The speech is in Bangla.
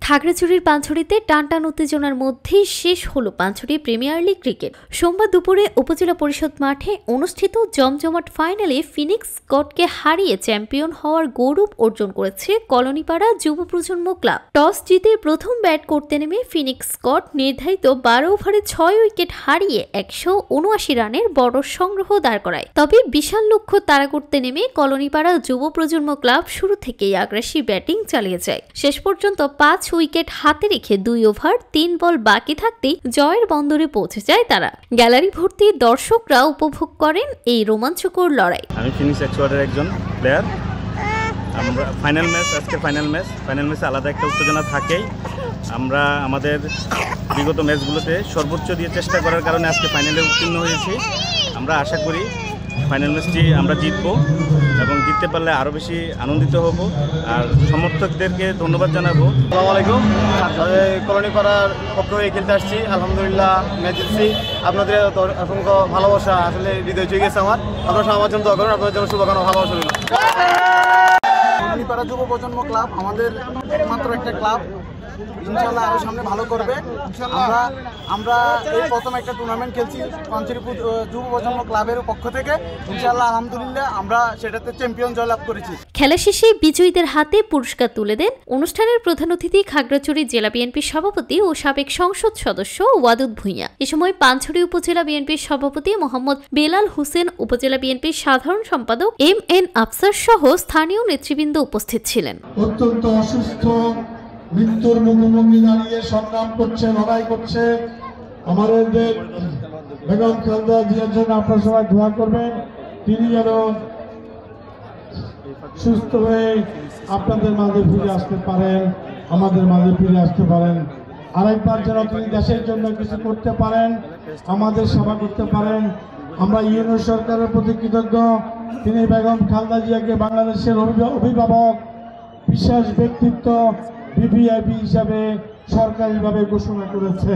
খাগড়াছড়ির পাঁচছড়িতে টানটান উত্তেজনার মধ্যেই শেষ হলো পাঁচছড়ি প্রিমিয়ার লিগ ক্রিকেট। সোমবার দুপুরে উপজেলা পরিষদ মাঠে অনুষ্ঠিত জমজমাট ফাইনালে ফিনিক্স স্কটকে হারিয়ে চ্যাম্পিয়ন হওয়ার গৌরব অর্জন করেছে কলোনিপাড়া যুব প্রজন্ম ক্লাব। টস জিতে প্রথম ব্যাট করতে নেমে ফিনিক্স স্কট নির্ধারিত 12 ওভারে 6 উইকেট হারিয়ে 179 রানের বড় সংগ্রহ দাঁড় করায়। তবে বিশাল লক্ষ্য তাড়া করতে নেমে কলোনিপাড়া যুব প্রজন্ম ক্লাব শুরু থেকেই আগ্রাসী ব্যাটিং চালিয়ে যায়। শেষ পর্যন্ত 5 উইকেট হাতে রেখে 2 ওভার 3 বল বাকি থাকতেই জয়ের বন্দরে পৌঁছে যায় তারা। গ্যালারি ভর্তি দর্শকরা উপভোগ করেন এই রোমাঞ্চকর লড়াই। আমি ফিনিক্স স্কোয়াডের একজন প্লেয়ার। আমরা ফাইনাল ম্যাচে আলাদা একটা উত্তেজনা থাকেই। আমরা আমাদের বিগত ম্যাচগুলোতে সর্বোচ্চ দিয়ে চেষ্টা করার কারণে আজকে ফাইনালে উত্তীর্ণ হয়েছি। আমরা আশা করি ফাইনাল ম্যাচটি আমরা জিতবো এবং জিততে পারলে আরও বেশি আনন্দিত হব। আর সমর্থকদেরকে ধন্যবাদ জানাবো। আসসালামু আলাইকুম। কলোনিপাড়ার পক্ষ হয়ে খেলতে আসছি, আলহামদুলিল্লাহ ম্যাচ জিতছি। আপনাদের অসংখ্য ভালোবাসা আসলে হৃদয় জুড়ে গেছে আমার। আপনারা আমার জন্য দোয়া করুন, আপনাদের জন্য শুভকামনা, ভালোবাসা রইল। কলোনিপাড়া যুব প্রজন্ম ক্লাব আমাদের একমাত্র একটা ক্লাব, ইনশাআল্লাহ আরো সামনে ভালো করবে। আমরা এই প্রথম একটা টুর্নামেন্ট খেলছি পাঁচছড়ি যুব প্রজন্ম ক্লাবের পক্ষ থেকে। ইনশাআল্লাহ আলহামদুলিল্লাহ আমরা সেটাতে চ্যাম্পিয়ন জয়লাভ করেছি। খেলা শেষে বিজয়ীদের হাতে পুরস্কার তুলে দেন অনুষ্ঠানের প্রধান অতিথি খাগড়াছড়ি জেলা বিএনপির সভাপতি ও সাবেক সংসদ সদস্য ওয়াদুদ ভূঁইয়া। এ সময় পাঁচছড়ি উপজেলা বিএনপির সভাপতি মোহাম্মদ বেলাল হোসেন, উপজেলা বিএনপির সাধারণ সম্পাদক MN আফসার সহ স্থানীয় নেতৃবৃন্দ উপস্থিত ছিলেন। অত্যন্ত অসুস্থ, মৃত্যুর মুখোমুখি দাঁড়িয়ে সংগ্রাম করছে, লড়াই করছে আমাদের বেগম খালেদা জিয়ার জন্য আপনারা সবাই দোয়া করবেন। তিনি যেন সুস্থ হয়ে আপনাদের মাঝে ফিরে আসতে পারেন, আমাদের মাঝে ফিরে আসতে পারেন। আরেকবার যেন তিনি দেশের জন্য কিছু করতে পারেন, আমাদের সেবা করতে পারেন। আমরা ইউনিয়ন সরকারের প্রতি কৃতজ্ঞ। তিনি বেগম খালেদা জিয়াকে বাংলাদেশের অভিভাবক, বিশেষ ব্যক্তিত্ব, ভিভিআইপি হিসাবে সরকারিভাবে ঘোষণা করেছে।